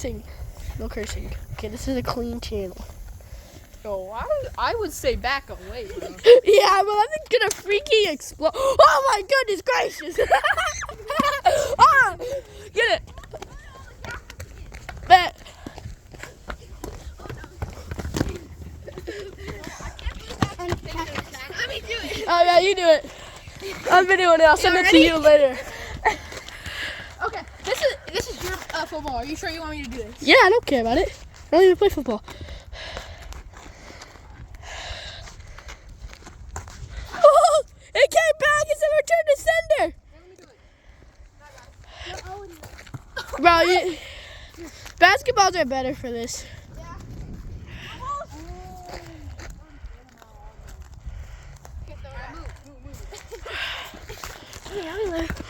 cursing. No cursing. Okay, this is a clean channel. Yo, I would say back away, bro. Yeah, well, I'm gonna freaking explode. Oh my goodness gracious! Ah, get it. Bet. Let me do it. Oh yeah, you do it. I'm videoing it. I'll send it to you later. Okay, this is your football. Are you sure you want me to do this? Yeah, I don't care about it. I don't even play football. Oh, it came back. It's a return to sender. Bro, basketballs are better for this.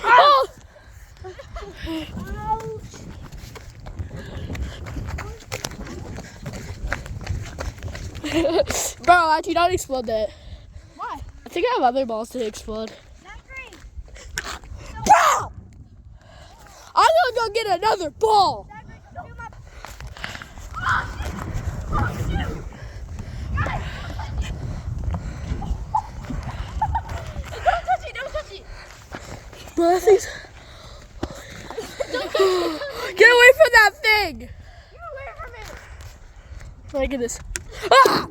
Oh! Bro, actually, don't explode that. Why? I think I have other balls to explode. Not great. Bro! I'm gonna go get another ball. Don't touch it. Bro, that thing's... Get away from that thing! Get away from it. My goodness. Ah!